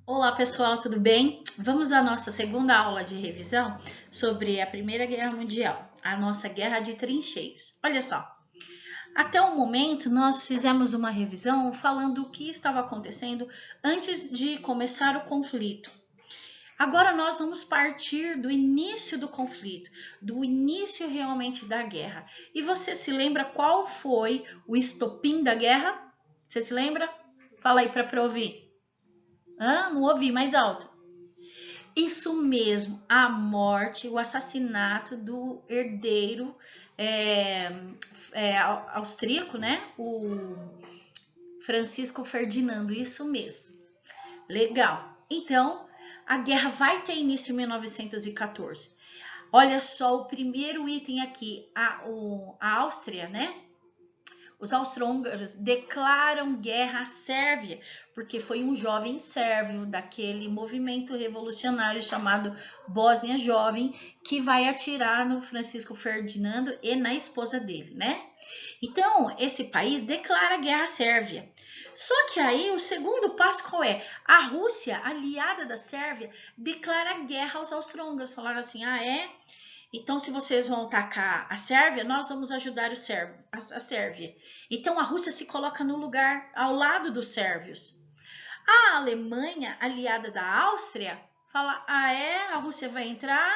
Olá pessoal, tudo bem? Vamos à nossa segunda aula de revisão sobre a Primeira Guerra Mundial, a nossa Guerra de Trincheiras. Olha só, até o momento nós fizemos uma revisão falando o que estava acontecendo antes de começar o conflito. Agora nós vamos partir do início do conflito, do início realmente da guerra. E você se lembra qual foi o estopim da guerra? Você se lembra? Fala aí para ouvir. Não ouvi, mais alto. Isso mesmo, a morte, o assassinato do herdeiro austríaco, né? O Francisco Ferdinando, isso mesmo. Legal. Então, a guerra vai ter início em 1914. Olha só o primeiro item aqui, a Áustria, né? Os austro-húngaros declaram guerra à Sérvia, porque foi um jovem sérvio daquele movimento revolucionário chamado Bósnia Jovem que vai atirar no Francisco Ferdinando e na esposa dele, né? Então, esse país declara guerra à Sérvia. Só que aí o segundo passo qual é? A Rússia, aliada da Sérvia, declara guerra aos austro-húngaros. Falaram assim: então, se vocês vão atacar a Sérvia, nós vamos ajudar a Sérvia. Então, a Rússia se coloca no lugar ao lado dos sérvios. A Alemanha, aliada da Áustria, fala: a Rússia vai entrar,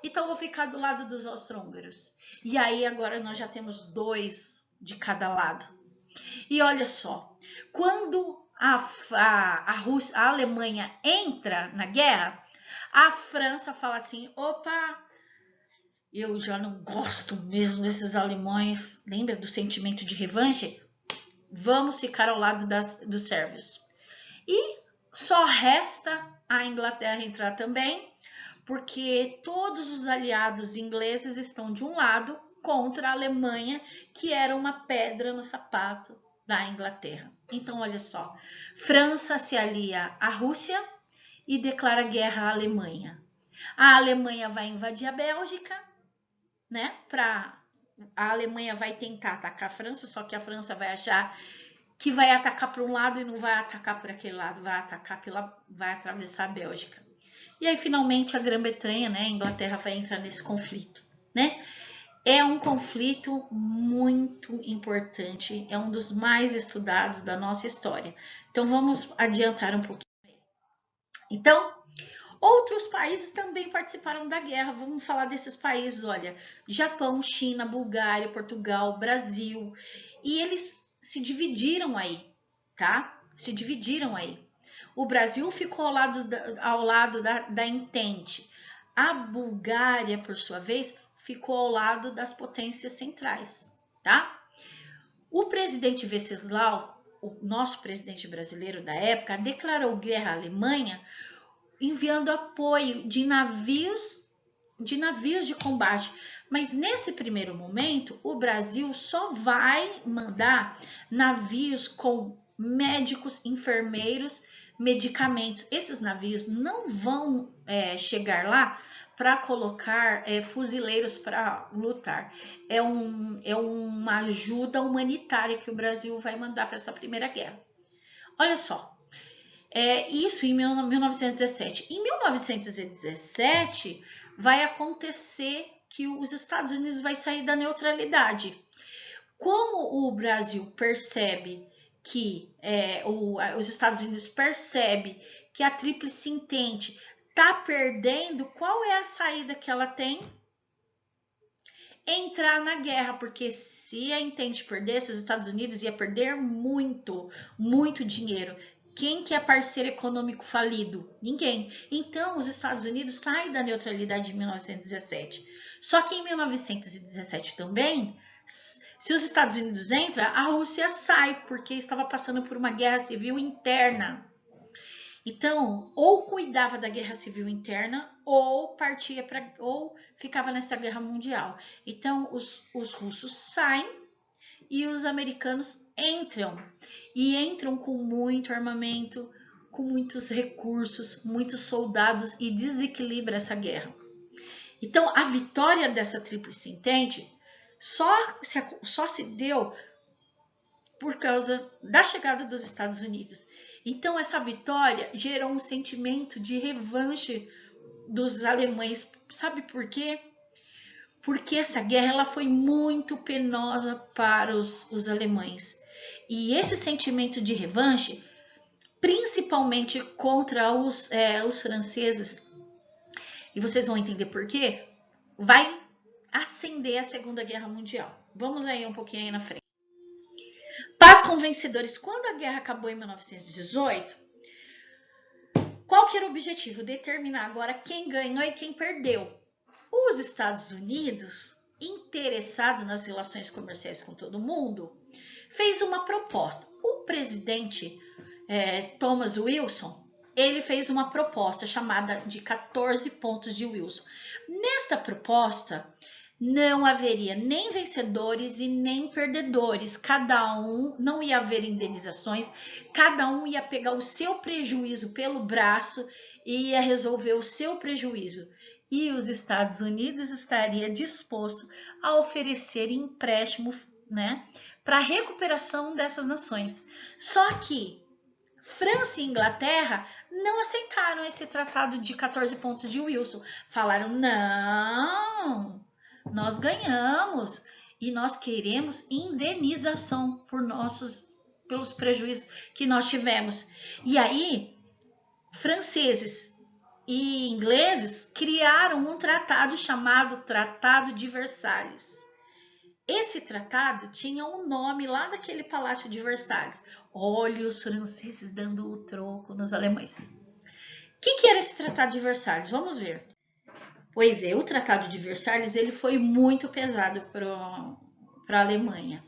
então eu vou ficar do lado dos austro-húngaros. E aí, agora nós já temos dois de cada lado. E olha só, quando a Alemanha entra na guerra, a França fala assim: opa, eu já não gosto mesmo desses alemães. Lembra do sentimento de revanche? Vamos ficar ao lado dos sérvios. E só resta a Inglaterra entrar também, porque todos os aliados ingleses estão de um lado contra a Alemanha, que era uma pedra no sapato da Inglaterra. Então, olha só, França se alia à Rússia e declara guerra à Alemanha. A Alemanha vai invadir a Bélgica, né? A Alemanha vai tentar atacar a França, só que a França vai achar que vai atacar por um lado e não vai atacar por aquele lado, vai atravessar a Bélgica. E aí finalmente a Grã-Bretanha, né, a Inglaterra vai entrar nesse conflito, né? É um conflito muito importante, é um dos mais estudados da nossa história. Então vamos adiantar um pouquinho. Então, outros países também participaram da guerra. Vamos falar desses países, olha, Japão, China, Bulgária, Portugal, Brasil. E eles se dividiram aí, tá? Se dividiram aí. O Brasil ficou ao lado da Entente. A Bulgária, por sua vez, ficou ao lado das potências centrais, tá? O presidente Venceslau, o nosso presidente brasileiro da época, declarou guerra à Alemanha enviando apoio de navios de combate. Mas nesse primeiro momento, o Brasil só vai mandar navios com médicos, enfermeiros, medicamentos. Esses navios não vão chegar lá para colocar fuzileiros para lutar. É uma ajuda humanitária que o Brasil vai mandar para essa primeira guerra. Olha só, isso em 1917. Em 1917, vai acontecer que os Estados Unidos vai sair da neutralidade. Como o Brasil percebe que os Estados Unidos percebe que a Tríplice Entente está perdendo, qual é a saída que ela tem? Entrar na guerra, porque se a Entente perdesse, os Estados Unidos ia perder muito, muito dinheiro. Quem que é parceiro econômico falido? Ninguém. Então, os Estados Unidos saem da neutralidade em 1917. Só que em 1917 também, se os Estados Unidos entram, a Rússia sai, porque estava passando por uma guerra civil interna. Então, ou cuidava da guerra civil interna, ou partia para, ou ficava nessa guerra mundial. Então, os russos saem e os americanos entram. E entram com muito armamento, com muitos recursos, muitos soldados e desequilibra essa guerra. Então, a vitória dessa Tríplice Entente só se deu por causa da chegada dos Estados Unidos. Então, essa vitória gerou um sentimento de revanche dos alemães. Sabe por quê? Porque essa guerra ela foi muito penosa para os alemães. E esse sentimento de revanche, principalmente contra os franceses, e vocês vão entender por quê, vai acender a Segunda Guerra Mundial. Vamos aí um pouquinho aí na frente. Paz com vencedores. Quando a guerra acabou em 1918, qual que era o objetivo? Determinar agora quem ganhou e quem perdeu. Os Estados Unidos, interessado nas relações comerciais com todo mundo, fez uma proposta. O presidente Thomas Wilson, ele fez uma proposta chamada de 14 pontos de Wilson. Nesta proposta, não haveria nem vencedores e nem perdedores. Cada um, não ia haver indenizações, cada um ia pegar o seu prejuízo pelo braço e ia resolver o seu prejuízo. E os Estados Unidos estaria disposto a oferecer empréstimo, né, para a recuperação dessas nações. Só que França e Inglaterra não aceitaram esse tratado de 14 pontos de Wilson. Falaram, não, nós ganhamos e nós queremos indenização pelos prejuízos que nós tivemos. E aí, franceses e ingleses criaram um tratado chamado Tratado de Versalhes. Esse tratado tinha um nome lá daquele Palácio de Versalhes. Olha os franceses dando o troco nos alemães. O que era esse Tratado de Versalhes? Vamos ver. Pois é, o Tratado de Versalhes ele foi muito pesado para a Alemanha.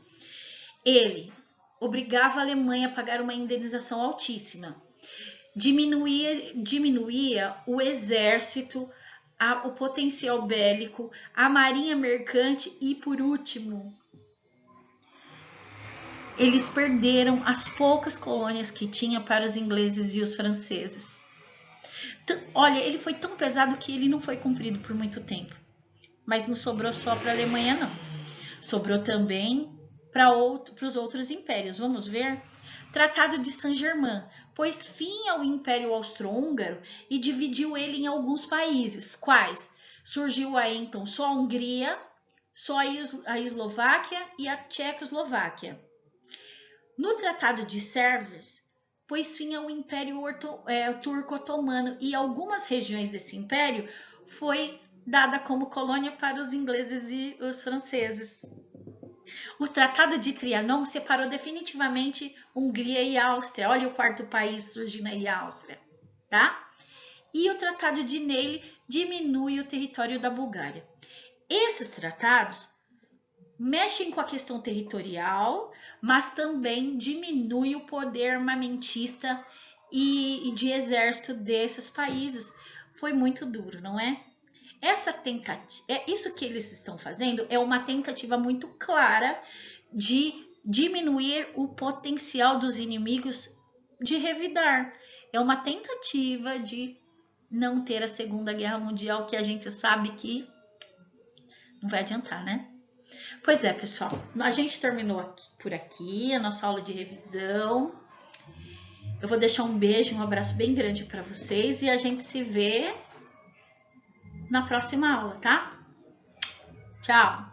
Ele obrigava a Alemanha a pagar uma indenização altíssima. Diminuía o exército, o potencial bélico, a marinha mercante e, por último, eles perderam as poucas colônias que tinha para os ingleses e os franceses. Olha, ele foi tão pesado que ele não foi cumprido por muito tempo. Mas não sobrou só para a Alemanha, não. Sobrou também para os outros impérios. Vamos ver? Tratado de Saint-Germain pôs fim ao Império Austro-Húngaro e dividiu ele em alguns países. Quais? Surgiu aí então só a Hungria, só a Eslováquia e a Tchecoslováquia. No Tratado de Sèvres, pôs fim ao Império Turco-Otomano e algumas regiões desse império foi dada como colônia para os ingleses e os franceses. O Tratado de Trianon separou definitivamente Hungria e Áustria. Olha o quarto país surgindo aí, a Áustria, tá? E o Tratado de Neyle diminui o território da Bulgária. Esses tratados mexem com a questão territorial, mas também diminui o poder armamentista e de exército desses países. Foi muito duro, não é? Essa tentativa, isso que eles estão fazendo é uma tentativa muito clara de diminuir o potencial dos inimigos de revidar. É uma tentativa de não ter a Segunda Guerra Mundial, que a gente sabe que não vai adiantar, né? Pois é, pessoal, a gente terminou por aqui a nossa aula de revisão. Eu vou deixar um beijo, um abraço bem grande para vocês e a gente se vê na próxima aula, tá? Tchau!